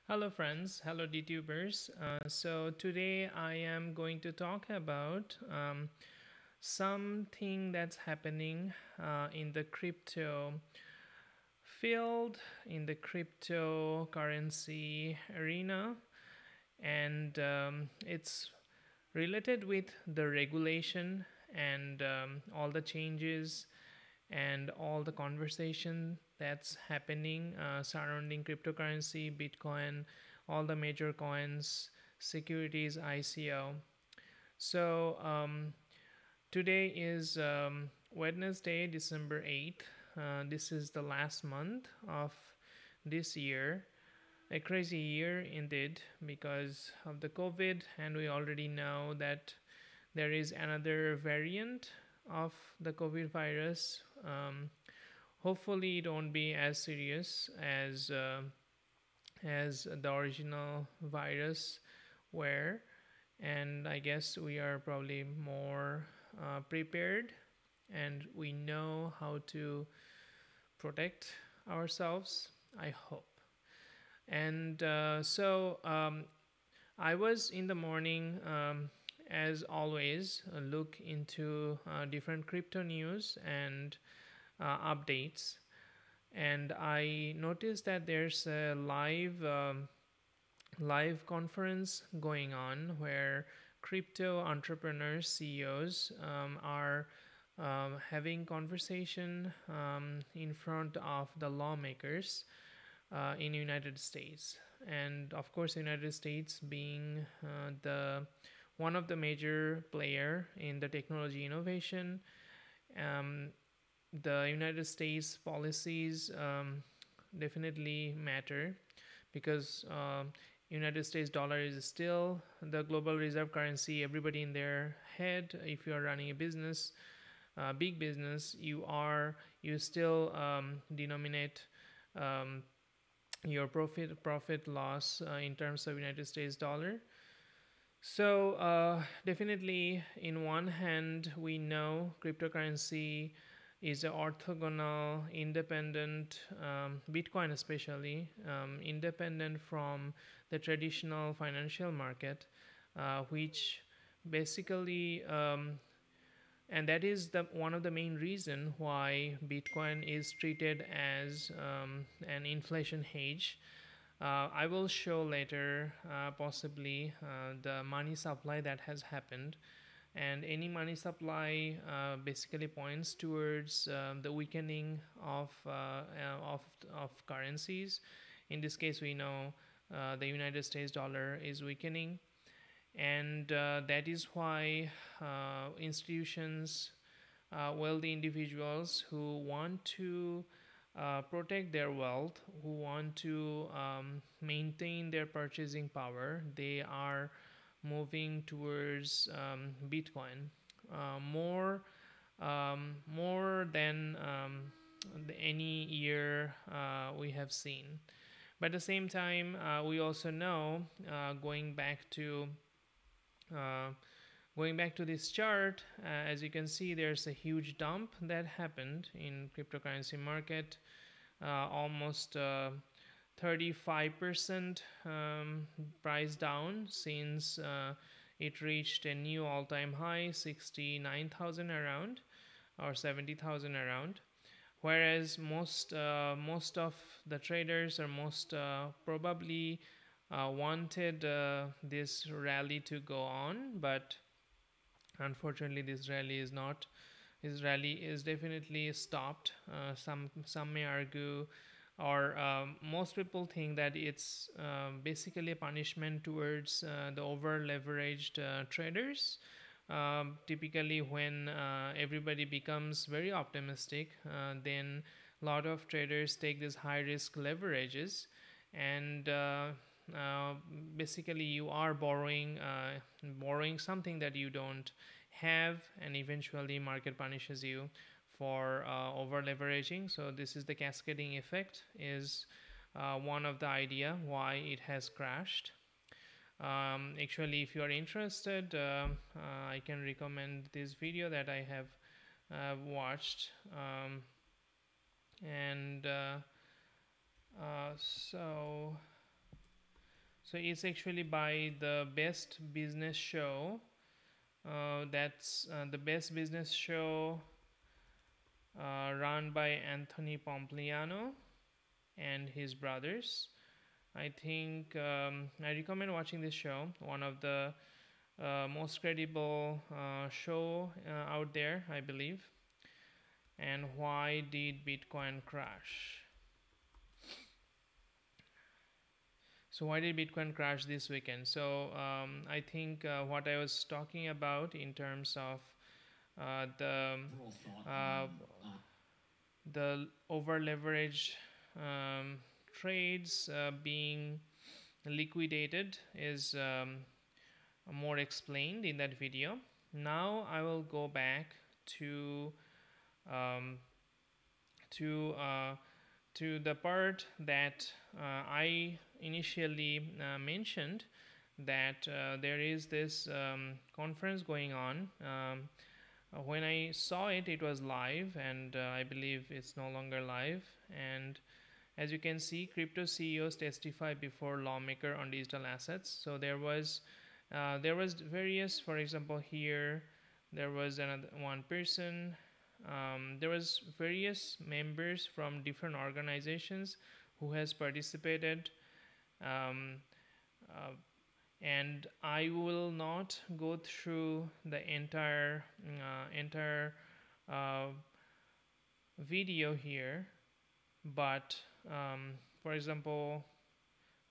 Hello, friends. Hello, DTubers. So, today I am going to talk about something that's happening in the crypto field, in the cryptocurrency arena, and it's related with the regulation and all the changes and all the conversation that's happening surrounding cryptocurrency, Bitcoin, all the major coins, securities, ICO. So today is Wednesday, December 8th. This is the last month of this year. A crazy year indeed because of the COVID, and we already know that there is another variant of the COVID virus. Hopefully, it won't be as serious as the original virus were, and I guess we are probably more prepared, and we know how to protect ourselves. I hope. And I was in the morning, as always, look into different crypto news and updates. And I noticed that there's a live conference going on where crypto entrepreneurs, CEOs, are having conversation in front of the lawmakers in United States, and of course, United States being the one of the major player in the technology innovation. Um, the United States policies definitely matter because United States dollar is still the global reserve currency. Everybody in their head, if you are running a business, big business, you still denominate um, your profit loss in terms of United States dollar. So definitely, in one hand, we know cryptocurrency is an orthogonal, independent, Bitcoin especially, independent from the traditional financial market, which basically and that is the one of the main reason why Bitcoin is treated as an inflation hedge. I will show later, possibly, the money supply that has happened, and any money supply basically points towards the weakening of currencies. In this case, we know the United States dollar is weakening, and that is why institutions, wealthy individuals who want to protect their wealth, who want to maintain their purchasing power, they are moving towards Bitcoin more than any year we have seen. But at the same time, we also know, uh, going back to this chart, as you can see, there's a huge dump that happened in cryptocurrency market, almost 35% price down since it reached a new all-time high, 69,000 around, or 70,000 around. Whereas most of the traders, or most probably wanted this rally to go on, but unfortunately this rally is not. This rally is definitely stopped. Some may argue, or most people think that it's basically a punishment towards the over leveraged traders. Typically, when everybody becomes very optimistic, then a lot of traders take these high risk leverages, and uh, basically you are borrowing something that you don't have, and eventually market punishes you for over leveraging. So this is the cascading effect, is one of the idea why it has crashed. Actually, if you are interested, I can recommend this video that I have watched, and so So it's actually by the Best Business Show. That's the Best Business Show run by Anthony Pompliano and his brothers. I think I recommend watching this show. One of the most credible show out there, I believe. And why did Bitcoin crash? So why did Bitcoin crash this weekend? So I think what I was talking about in terms of uh, the uh, the over leveraged trades being liquidated is more explained in that video. Now I will go back to um, to uh, to the part that I initially mentioned, that there is this conference going on. When I saw it, it was live, and I believe it's no longer live. And as you can see, crypto CEOs testify before lawmaker on digital assets. So there was various, for example, here there was another one person. There was various members from different organizations who has participated, um, uh, and I will not go through the entire uh, video here, but for example,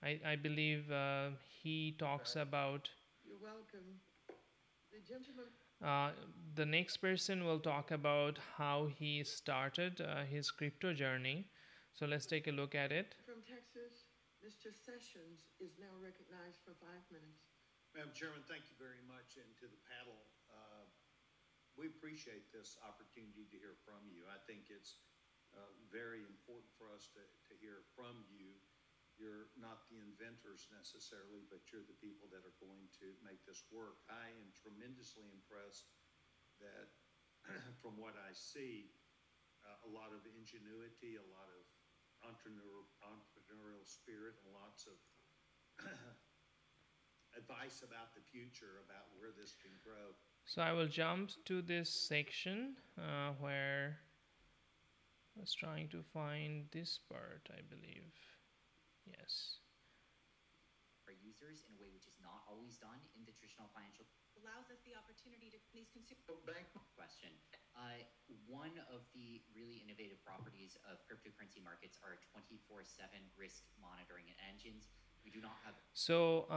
I believe he talks about. You're welcome. The gentleman. The next person will talk about how he started his crypto journey. So let's take a look at it. From Texas, Mr. Sessions is now recognized for 5 minutes. Madam Chairman, thank you very much, and to the panel. We appreciate this opportunity to hear from you. I think it's very important for us to hear from you. You're not the inventors necessarily, but you're the people that are going to make this work. I am tremendously impressed that from what I see, a lot of ingenuity, a lot of entrepreneurial spirit, and lots of advice about the future, about where this can grow. So I will jump to this section where I was trying to find this part, I believe. Yes. For users in a way which is not always done in the traditional financial. Allows us the opportunity to these consumer bank question. One of the really innovative properties of cryptocurrency markets are 24/7 risk monitoring engines. We do not have. So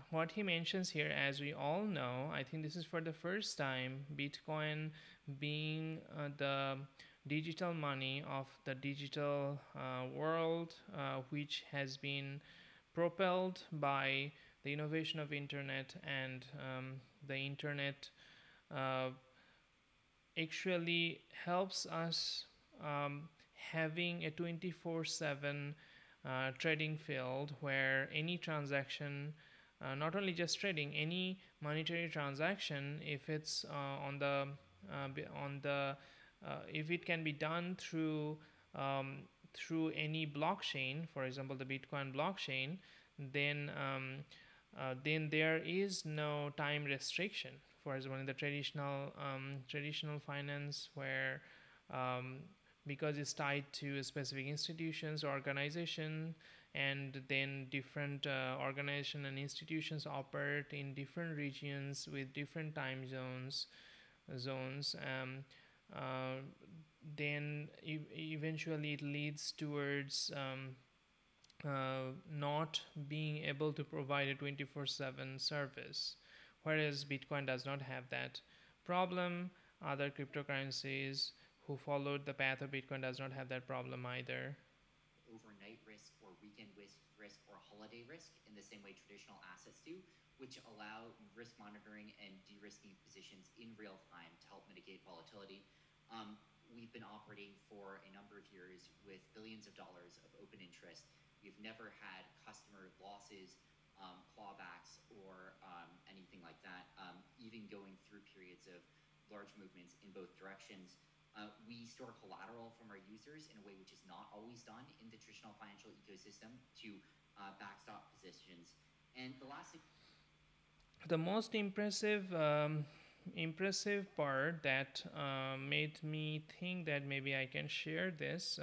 what he mentions here, as we all know, I think this is for the first time, Bitcoin being the digital money of the digital world, which has been propelled by the innovation of internet, and the internet actually helps us having a 24/7 trading field where any transaction, not only just trading, any monetary transaction, if it's if it can be done through any blockchain, for example the Bitcoin blockchain, then there is no time restriction. For example, in the traditional finance, where because it's tied to specific institutions or organization, and then different organization and institutions operate in different regions with different time zones, then eventually it leads towards not being able to provide a 24/7 service, whereas Bitcoin does not have that problem. Other cryptocurrencies who followed the path of Bitcoin does not have that problem either. Overnight risk or weekend risk or holiday risk in the same way traditional assets do, which allow risk monitoring and de-risking positions in real time to help mitigate volatility. We've been operating for a number of years with billions of dollars of open interest. We've never had customer losses, clawbacks, or anything like that, even going through periods of large movements in both directions. We store collateral from our users in a way which is not always done in the traditional financial ecosystem to backstop positions. And the last thing, The most impressive part that made me think that maybe I can share this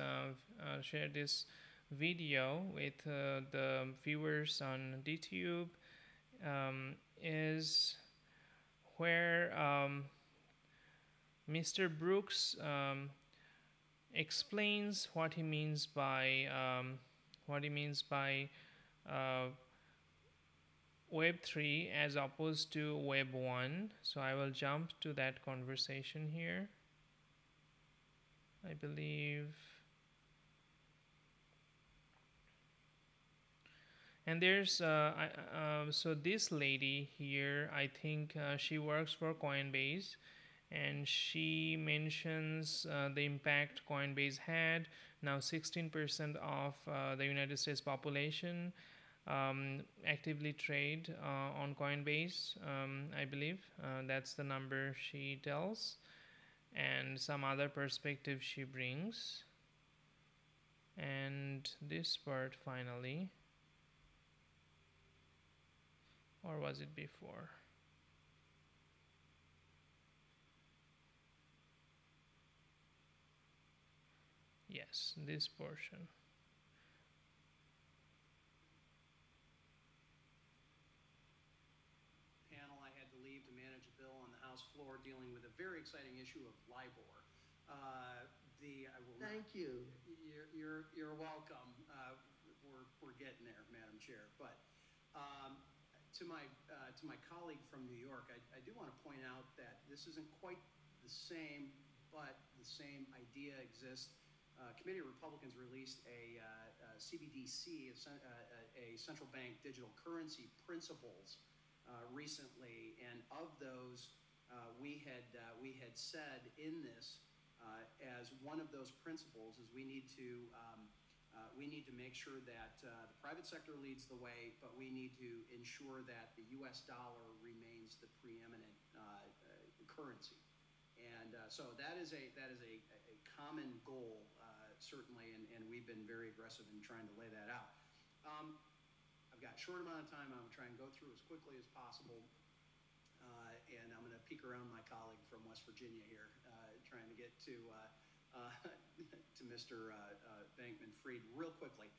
video with the viewers on DTube, is where Mr. Brooks explains what he means by uh, Web 3 as opposed to Web 1. So I will jump to that conversation here. I believe. And there's so this lady here, I think she works for Coinbase, and she mentions the impact Coinbase had. Now 16% of the United States population actively trade on Coinbase, I believe. That's the number she tells, and some other perspective she brings. And this part finally, or was it before? Yes, this portion. Panel, I had to leave to manage a bill on the House floor dealing with a very exciting issue of LIBOR. Thank you. You're welcome. We're getting there, Madam Chair. But to my colleague from New York, I do want to point out that this isn't quite the same, but the same idea exists. Committee of Republicans released a CBDC, a central bank digital currency principles recently, and of those, we had said in this as one of those principles is we need to make sure that the private sector leads the way, but we need to ensure that the U.S. dollar remains the preeminent currency. And so that is a common goal, certainly, and we've been very aggressive in trying to lay that out. I've got a short amount of time. I'm going to try and go through as quickly as possible, and I'm going to peek around my colleague from West Virginia here, trying to get to Mr. Bankman-Fried real quickly.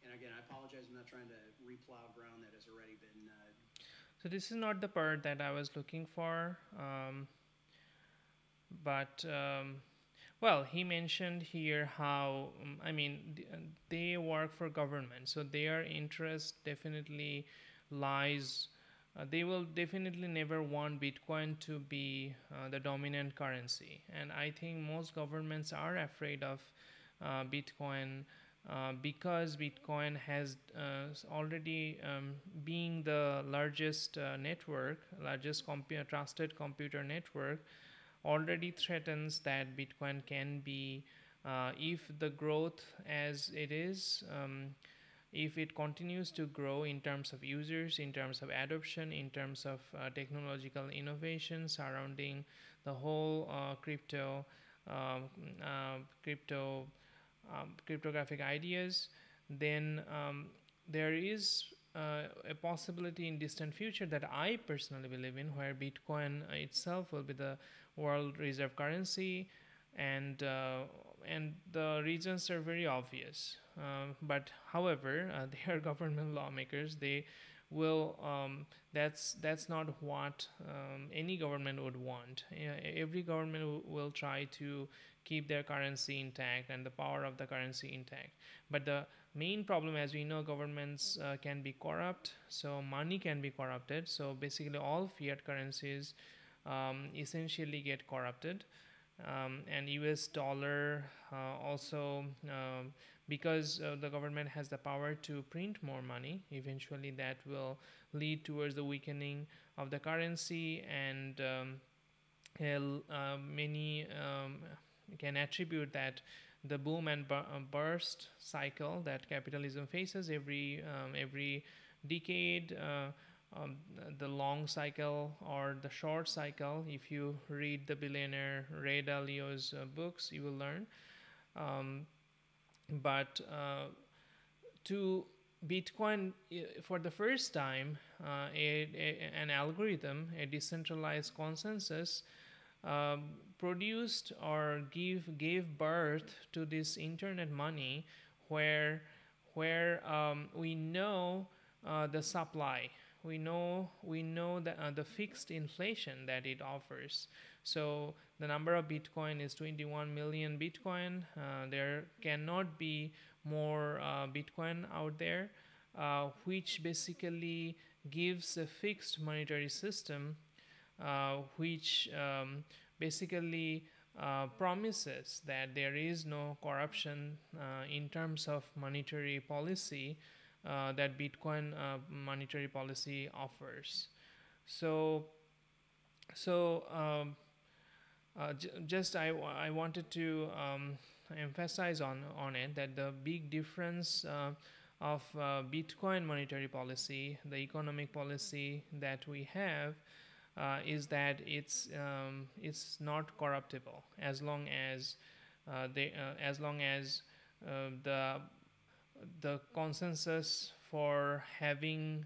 And again, I apologize. I'm not trying to replow ground that has already been. So this is not the part that I was looking for, but well, he mentioned here how they work for government, so their interest definitely lies. They will definitely never want Bitcoin to be the dominant currency, and I think most governments are afraid of Bitcoin. Because Bitcoin has already being the largest trusted computer network, already threatens that Bitcoin can be, if the growth as it is, if it continues to grow in terms of users, in terms of adoption, in terms of technological innovation surrounding the whole cryptographic ideas, then there is a possibility in distant future that I personally believe in, where Bitcoin itself will be the world reserve currency, and the reasons are very obvious. But however, they are government lawmakers. They will. That's not what any government would want. Every government will try to keep their currency intact and the power of the currency intact. But the main problem, as we know, governments can be corrupt, so money can be corrupted. So basically all fiat currencies essentially get corrupted, and US dollar also, because the government has the power to print more money, eventually that will lead towards the weakening of the currency, and many can attribute that the boom and burst cycle that capitalism faces every decade, the long cycle or the short cycle. If you read the billionaire Ray Dalio's books, you will learn. But to Bitcoin, for the first time, an algorithm, a decentralized consensus, produced or gave birth to this internet money, where we know the supply, we know the fixed inflation that it offers. So the number of Bitcoin is 21 million Bitcoin. There cannot be more Bitcoin out there, which basically gives a fixed monetary system, which basically promises that there is no corruption in terms of monetary policy that Bitcoin monetary policy offers. So, so just I wanted to emphasize on it that the big difference of Bitcoin monetary policy, the economic policy that we have, is that it's not corruptible as long as the consensus for having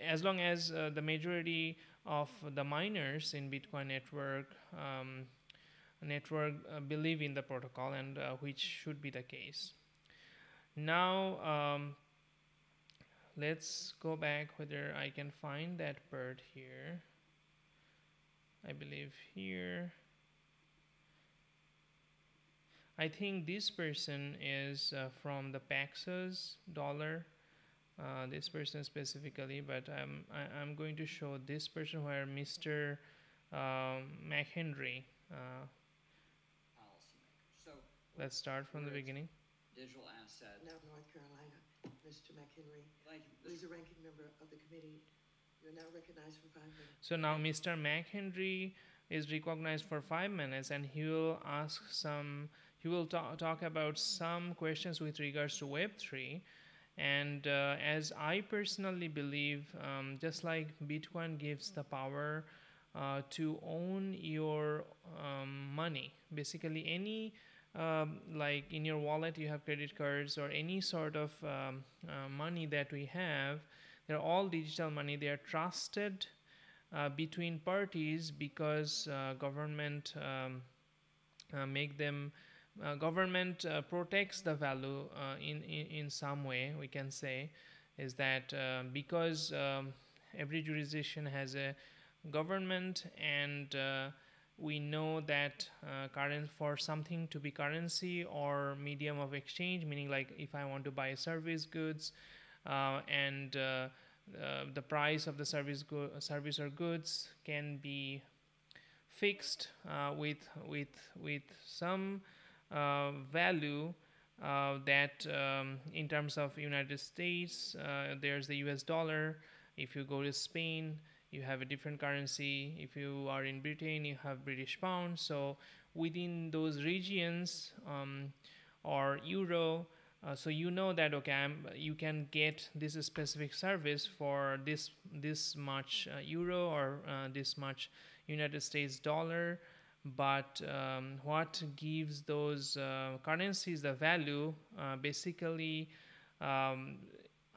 as long as the majority of the miners in Bitcoin network believe in the protocol, and which should be the case. Now let's go back whether I can find that bird here. I believe here. I think this person is from the Paxos dollar. This person specifically, but I'm going to show this person where Mr. McHenry. Policymakers. So Let's start from the beginning. digital asset. Now, North Carolina, Mr. McHenry. Thank you. Who is a ranking member of the committee. You are now recognized for 5 minutes. So now Mr. McHenry is recognized for 5 minutes, and he will ask he will talk about some questions with regards to Web3. And as I personally believe, just like Bitcoin gives the power to own your money, basically any like in your wallet you have credit cards or any sort of money that we have, they're all digital money. They are trusted between parties because government make them government protects the value in some way, we can say, is that because every jurisdiction has a government, and we know that for something to be currency or medium of exchange, meaning like if I want to buy service goods and the price of the service or goods can be fixed with some value that in terms of United States, there's the US dollar. If you go to Spain, you have a different currency. If you are in Britain, you have British pound. So within those regions or euro, so you know that okay, you can get this specific service for this much euro or this much United States dollar. But what gives those currencies the value basically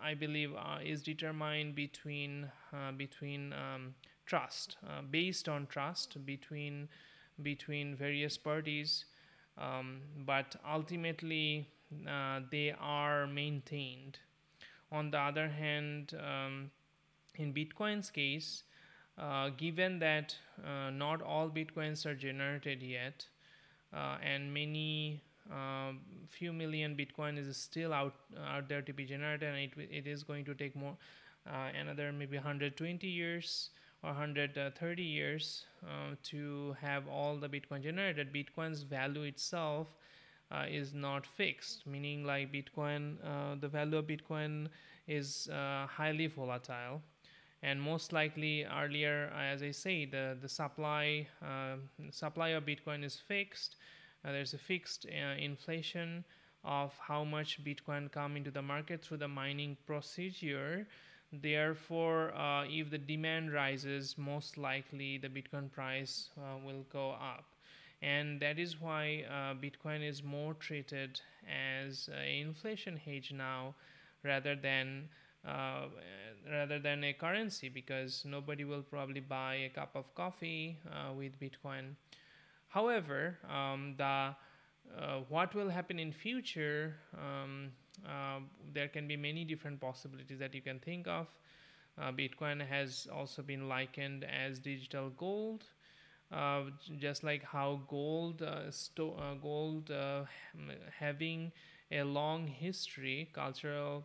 I believe is determined between trust, based on trust between various parties, but ultimately they are maintained. On the other hand, in Bitcoin's case, given that not all Bitcoins are generated yet, and many few million Bitcoin is still out there to be generated, and it is going to take more another maybe 120 years or 130 years to have all the Bitcoin generated. Bitcoin's value itself is not fixed, meaning like Bitcoin, the value of Bitcoin is highly volatile. And most likely earlier, as I say, the supply of Bitcoin is fixed. There's a fixed inflation of how much Bitcoin come into the market through the mining procedure. Therefore, if the demand rises, most likely the Bitcoin price will go up. And that is why Bitcoin is more treated as an inflation hedge now rather than uh, rather than a currency, because nobody will probably buy a cup of coffee with Bitcoin. However, the what will happen in future, there can be many different possibilities that you can think of. Bitcoin has also been likened as digital gold, uh, just like how gold having a long history, cultural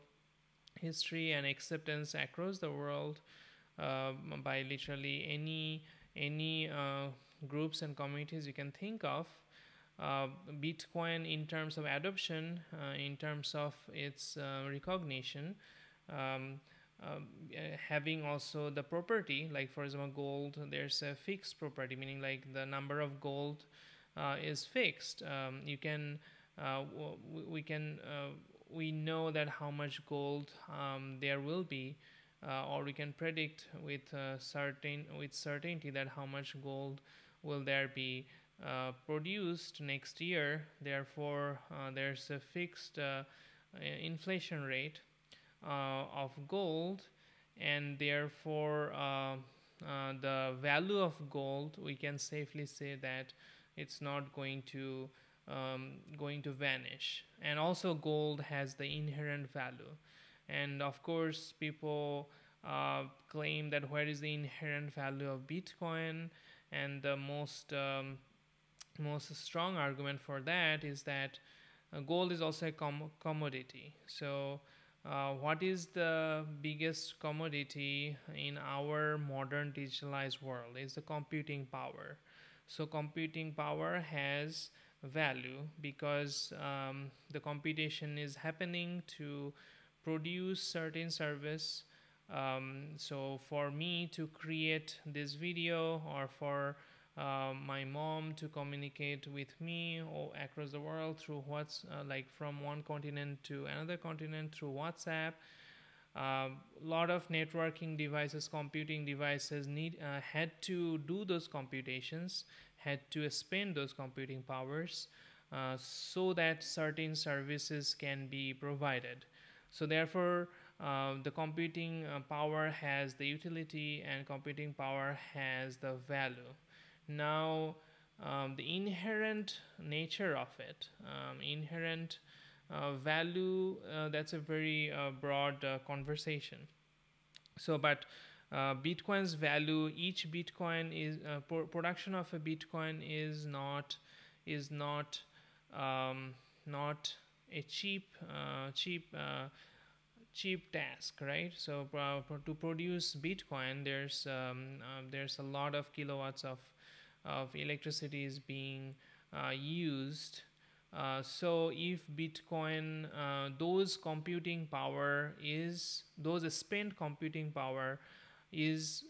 history and acceptance across the world, by literally any groups and communities you can think of. uh, Bitcoin, in terms of adoption, in terms of its recognition, um, having also the property, like for example gold, there's a fixed property, meaning like the number of gold is fixed. You can we can we know that how much gold there will be, or we can predict with certainty that how much gold will there be produced next year. Therefore, there's a fixed inflation rate of gold, and therefore the value of gold, we can safely say that it's not going to vanish. And also gold has the inherent value, and of course people claim that where is the inherent value of Bitcoin, and the most strong argument for that is that gold is also a commodity. So what is the biggest commodity in our modern digitalized world is the computing power. So computing power has value because the computation is happening to produce certain service. So for me to create this video, or for my mom to communicate with me or across the world through like from one continent to another continent through WhatsApp, a lot of networking devices, computing devices had to do those computations, had to spend those computing powers so that certain services can be provided. So therefore, the computing power has the utility, and computing power has the value. Now, the inherent nature of it, inherent value, that's a very broad conversation. So, but Bitcoin's value, each Bitcoin is production of a Bitcoin is not not a cheap task, right? So to produce Bitcoin, there's a lot of kilowatts of electricity is being used. So if Bitcoin, those spent computing power is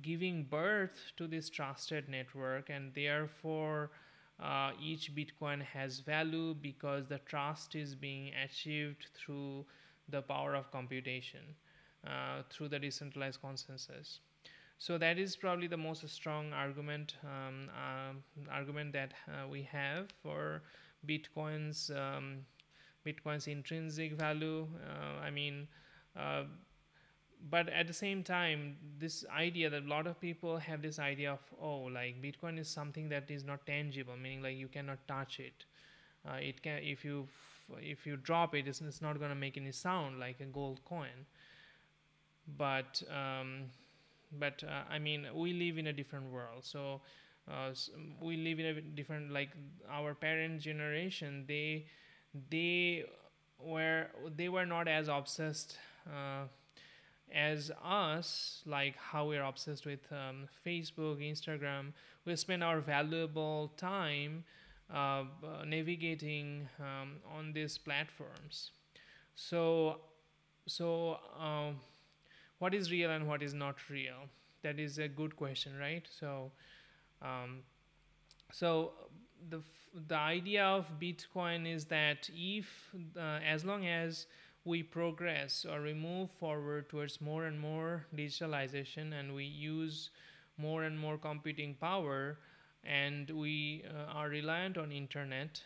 giving birth to this trusted network, and therefore each Bitcoin has value because the trust is being achieved through the power of computation, through the decentralized consensus. So that is probably the most strong argument that we have for Bitcoin's intrinsic value. But at the same time, this idea that a lot of people have this idea of, like Bitcoin is something that is not tangible, meaning like you cannot touch it. It can, if you drop it, it's not going to make any sound like a gold coin. But we live in a different world. So we live in a different, like our parent generation, they were not as obsessed as us, like how we're obsessed with Facebook, Instagram. We spend our valuable time navigating on these platforms. So what is real and what is not real? That is a good question, right? So the idea of Bitcoin is that if as long as we progress or we move forward towards more and more digitalization, and we use more and more computing power, and we are reliant on internet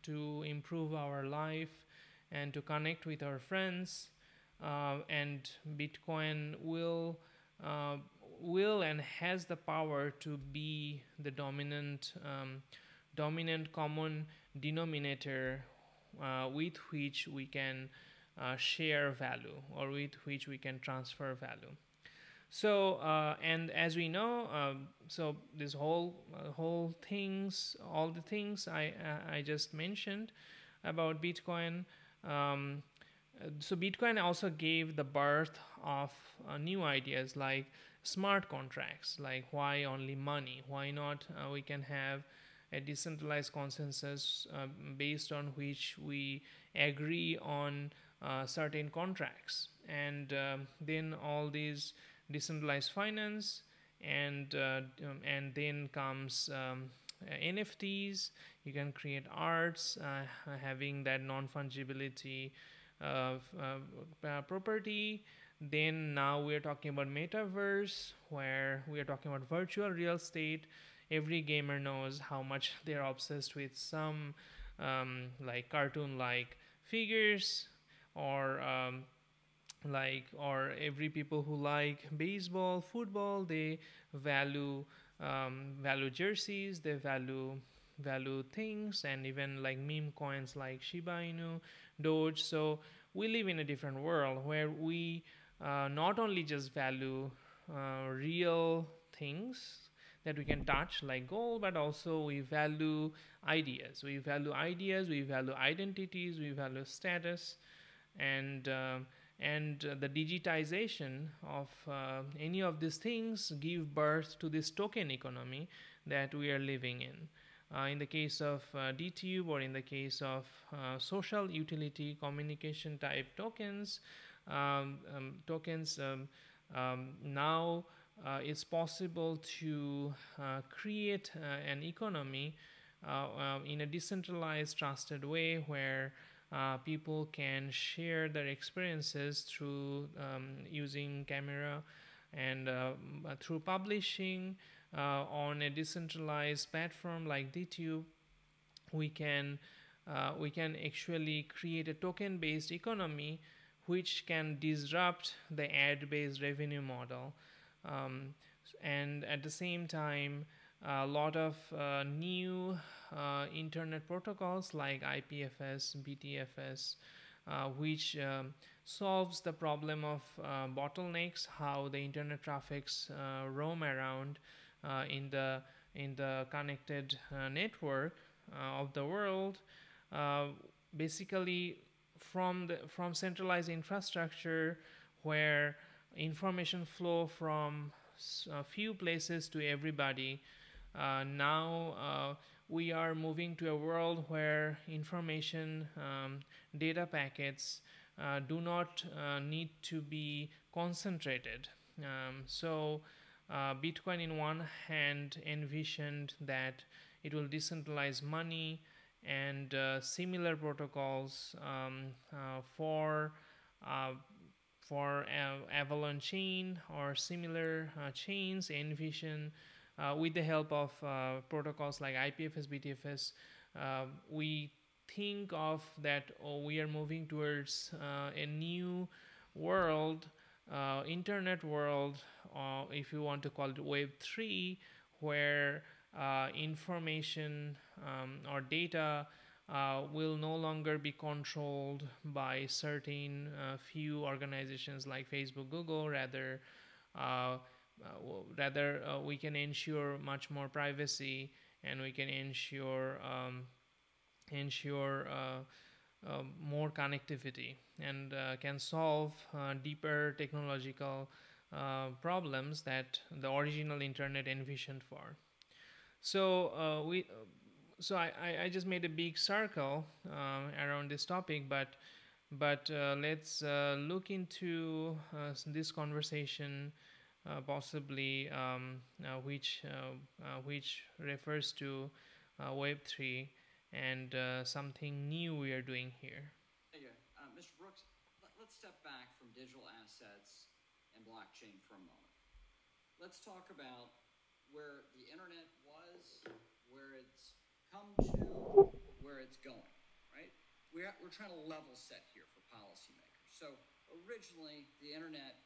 to improve our life and to connect with our friends. And Bitcoin uh, will and has the power to be the dominant common denominator with which we can share value, or with which we can transfer value. So and as we know, so this whole things, all the things I just mentioned about Bitcoin. Um, so Bitcoin also gave the birth of new ideas like smart contracts, like why only money, why not we can have a decentralized consensus based on which we agree on certain contracts. And then all these decentralized finance, and then comes NFTs. You can create arts having that non-fungibility of property. Then now we're talking about metaverse, where we are talking about virtual real estate. Every gamer knows how much they're obsessed with some like cartoon like figures, or or every people who like baseball, football, they value value jerseys, they value things, and even like meme coins like Shiba Inu, Doge. So we live in a different world where we not only just value real things that we can touch like gold, but also we value ideas. We value ideas, we value identities, we value status, and the digitization of any of these things give birth to this token economy that we are living in. In the case of DTube, or in the case of social utility communication type tokens, now it's possible to create an economy in a decentralized, trusted way, where people can share their experiences through using camera, and through publishing on a decentralized platform like DTube. We can actually create a token based economy which can disrupt the ad based revenue model, um, and at the same time a lot of new internet protocols like IPFS, BTFS, which solves the problem of bottlenecks, how the internet traffics roam around in the connected network of the world. Uh, Basically, from centralized infrastructure, where information flow from a few places to everybody. Now we are moving to a world where information data packets do not need to be concentrated. Bitcoin, in one hand, envisioned that it will decentralize money, and similar protocols uh, for Avalon chain or similar chains envision with the help of protocols like IPFS, BTFS. We think of that, we are moving towards a new world, internet world, if you want to call it Web 3, where information or data will no longer be controlled by certain few organizations like Facebook, Google. Uh, we can ensure much more privacy, and we can ensure more connectivity, and can solve deeper technological problems that the original internet envisioned for. So I just made a big circle around this topic, but let's look into this conversation, possibly which refers to Web3, and something new we are doing here. Thank you. Mr. Brooks, let's step back from digital assets and blockchain for a moment. Let's talk about where the internet was, where it's come to, where it's going, right? we're trying to level set here for policymakers. So originally, the internet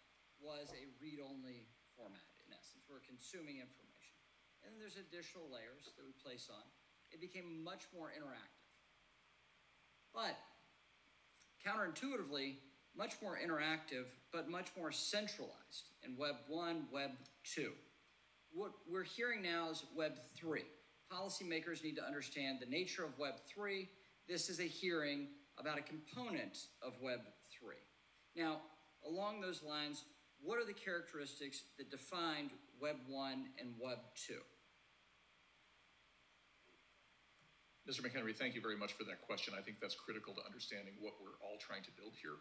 was a read-only format, in essence. We're consuming information. And then there's additional layers that we place on. It became much more interactive. But counterintuitively, much more interactive, but much more centralized in Web 1, Web 2. What we're hearing now is Web 3. Policymakers need to understand the nature of Web 3. This is a hearing about a component of Web 3. Now, along those lines, what are the characteristics that defined Web 1 and Web 2? Mr. McHenry, thank you very much for that question. I think that's critical to understanding what we're all trying to build here.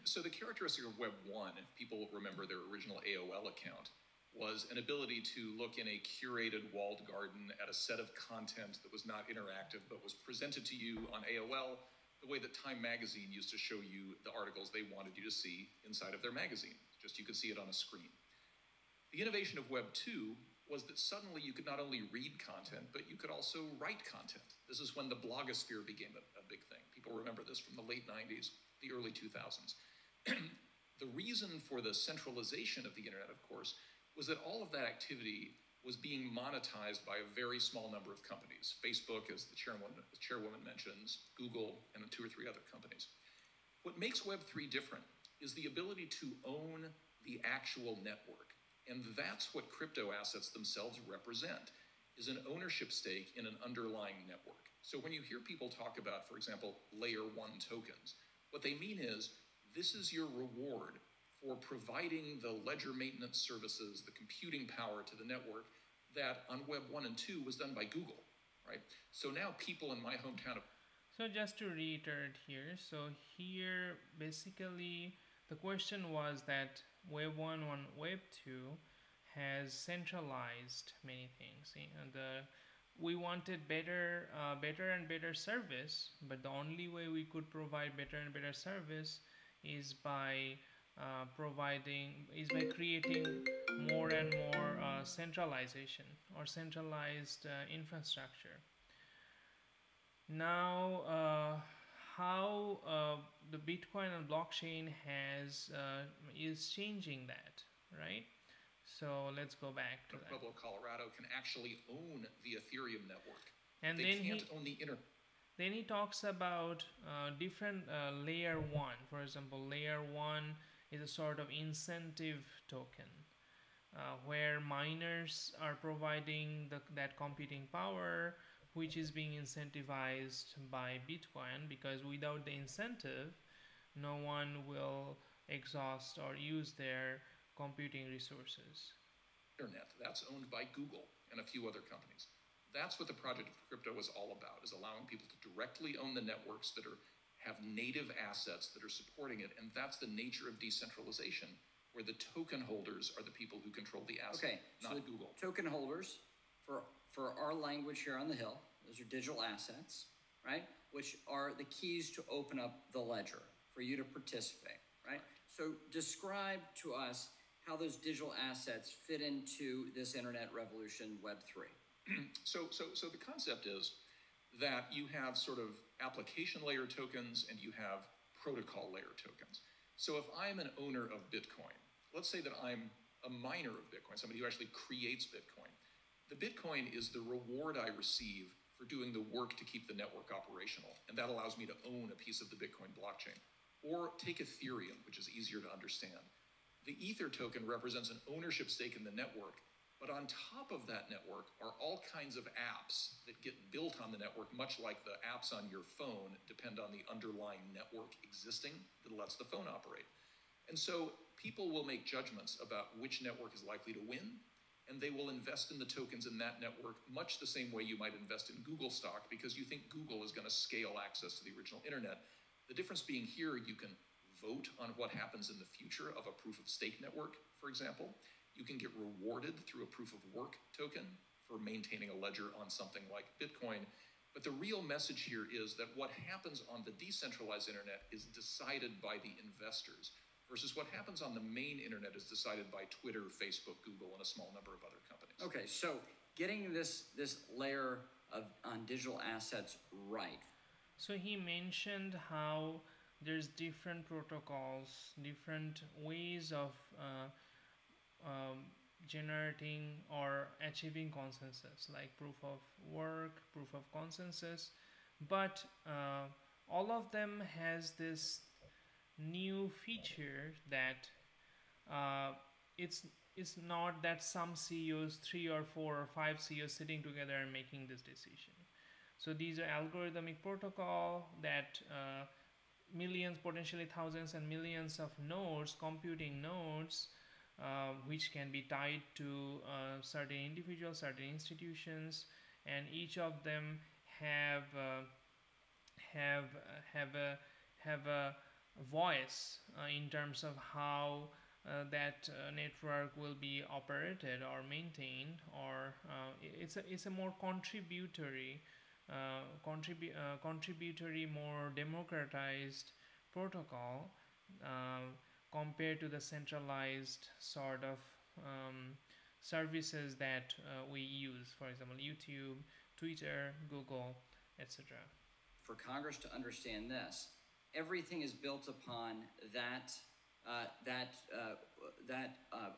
So the characteristic of Web 1, if people remember their original AOL account, was an ability to look in a curated walled garden at a set of content that was not interactive, but was presented to you on AOL the way that Time Magazine used to show you the articles they wanted you to see inside of their magazine. Just you could see it on a screen. The innovation of Web 2 was that suddenly you could not only read content, but you could also write content. This is when the blogosphere became a big thing. People remember this from the late 90s, the early 2000s. The reason for the centralization of the internet, of course, was that all of that activity was being monetized by a very small number of companies. Facebook, as the chairwoman mentions, Google, and 2 or 3 other companies. What makes Web 3 different is the ability to own the actual network. And that's what crypto assets themselves represent, is an ownership stake in an underlying network. So when you hear people talk about, for example, layer 1 tokens, what they mean is, this is your reward for providing the ledger maintenance services, the computing power to the network that on Web 1 and 2 was done by Google, right? So now people in my hometown of... So just to reiterate here, so here basically the question was that Web 1 and Web 2 has centralized many things, and we wanted better and better service, but the only way we could provide better and better service is by creating more and more centralization or centralized infrastructure. Now, how the Bitcoin and blockchain is changing that, right? So let's go back to that. Pueblo, Colorado can actually own the Ethereum network. And they can't own the internet. Then he talks about different layer 1. For example, layer 1 is a sort of incentive token where miners are providing that computing power, which is being incentivized by Bitcoin, because without the incentive, no one will exhaust or use their computing resources. Internet, that's owned by Google and a few other companies. That's what the project of crypto is all about, is allowing people to directly own the networks that have native assets that are supporting it, and that's the nature of decentralization, where the token holders are the people who control the asset, not so Google. Token holders, for our language here on the Hill, those are digital assets, right? Which are the keys to open up the ledger for you to participate, right? So describe to us how those digital assets fit into this internet revolution, Web 3. So the concept is that you have sort of application layer tokens and you have protocol layer tokens. So if I'm an owner of Bitcoin, let's say that I'm a miner of Bitcoin, somebody who actually creates Bitcoin. The Bitcoin is the reward I receive for doing the work to keep the network operational, and that allows me to own a piece of the Bitcoin blockchain. Or take Ethereum, which is easier to understand. The Ether token represents an ownership stake in the network, but on top of that network are all kinds of apps that get built on the network, much like the apps on your phone depend on the underlying network existing that lets the phone operate. And so people will make judgments about which network is likely to win, and they will invest in the tokens in that network much the same way you might invest in Google stock, because you think Google is going to scale access to the original internet. The difference being here, you can vote on what happens in the future of a proof of stake network, for example. You can get rewarded through a proof of work token for maintaining a ledger on something like Bitcoin. But the real message here is that what happens on the decentralized internet is decided by the investors, versus what happens on the main internet is decided by Twitter, Facebook, Google, and a small number of other companies. Okay, so getting this layer on digital assets right, So he mentioned how there's different protocols, different ways of um, generating or achieving consensus, like proof of work, proof of consensus, but all of them has this new feature that uh, it's it's not that some CEOs, 3 or 4 or 5 CEOs sitting together and making this decision. So these are algorithmic protocol that millions, potentially thousands and millions of nodes, computing nodes, which can be tied to certain individuals, certain institutions, and each of them have have have a have a voice in terms of how that network will be operated or maintained, or it's a more contributory, more democratized protocol compared to the centralized sort of services that we use, for example, YouTube, Twitter, Google, etc. For Congress to understand this, everything is built upon that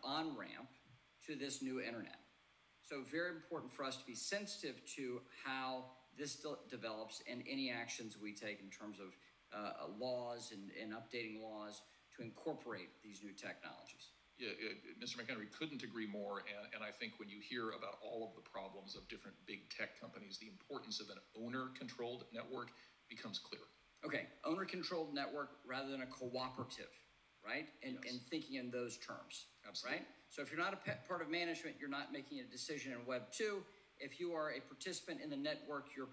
on ramp to this new internet. So very important for us to be sensitive to how this develops and any actions we take in terms of laws and updating laws to incorporate these new technologies. Yeah, Mr. McHenry, couldn't agree more. And I think when you hear about all of the problems of different big tech companies, the importance of an owner-controlled network becomes clear. Okay, owner-controlled network rather than a cooperative, right? And thinking in those terms. Absolutely. Right? So if you're not a part of management, you're not making a decision in Web 2. If you are a participant in the network, you're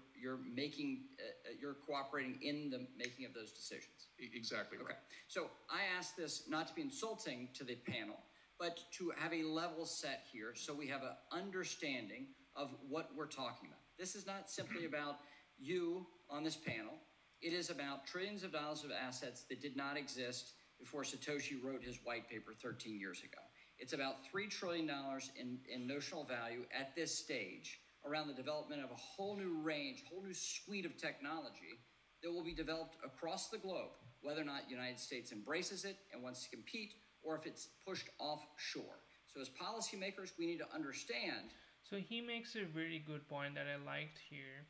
cooperating in the making of those decisions. Exactly right. Okay. So I ask this not to be insulting to the panel, but to have a level set here so we have an understanding of what we're talking about. This is not simply about you on this panel. It is about trillions of dollars of assets that did not exist before Satoshi wrote his white paper 13 years ago. It's about $3 trillion in notional value at this stage around the development of a whole new range, whole new suite of technology that will be developed across the globe, whether or not the United States embraces it and wants to compete, or if it's pushed offshore. So as policymakers, we need to understand. So he makes a very good point that I liked here,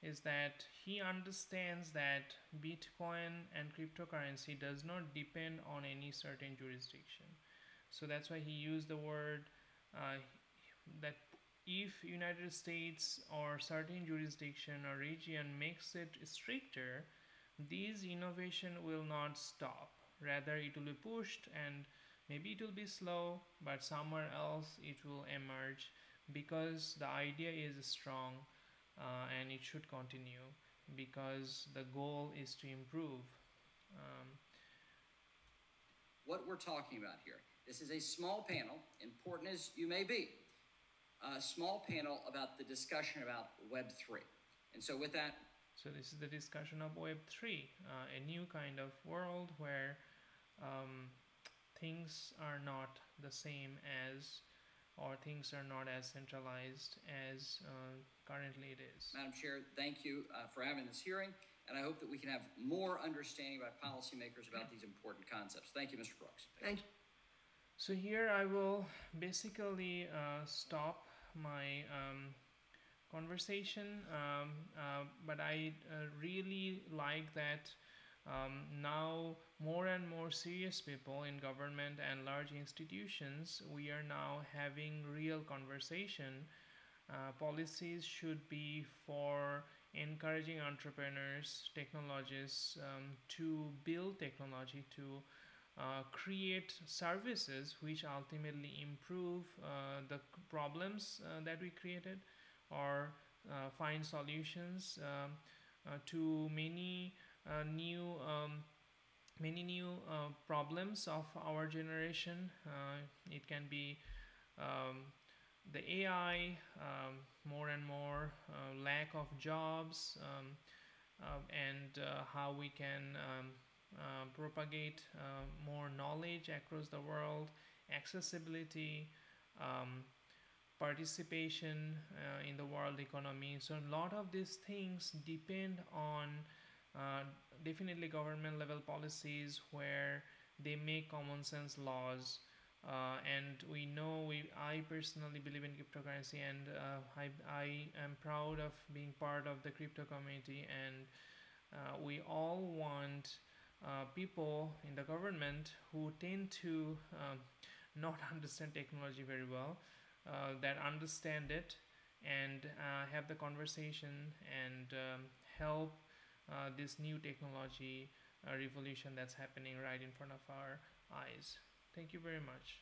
is that he understands that Bitcoin and cryptocurrency does not depend on any certain jurisdiction. So that's why he used the word that if United States or certain jurisdiction or region makes it stricter, these innovation will not stop. Rather, it will be pushed, and maybe it will be slow, but somewhere else it will emerge, because the idea is strong and it should continue because the goal is to improve. What we're talking about here. This is a small panel, important as you may be, a small panel about the discussion about Web 3. And so with that. So this is the discussion of Web 3, a new kind of world where things are not the same as, or things are not as centralized as currently it is. Madam Chair, thank you for having this hearing, and I hope that we can have more understanding by policymakers about these important concepts. Thank you, Mr. Brooks. Thank you. So here I will basically stop my conversation, but I really like that now more and more serious people in government and large institutions, we are now having real conversation. Policies should be for encouraging entrepreneurs, technologists to build technology, to create services which ultimately improve the problems that we created, or find solutions to many new problems of our generation. It can be the AI, more and more lack of jobs, and how we can propagate more knowledge across the world, accessibility, participation in the world economy. So a lot of these things depend on definitely government level policies where they make common sense laws. And we know I personally believe in cryptocurrency, and I am proud of being part of the crypto community. And we all want people in the government who tend to not understand technology very well, that understand it and have the conversation and help this new technology revolution that's happening right in front of our eyes. Thank you very much.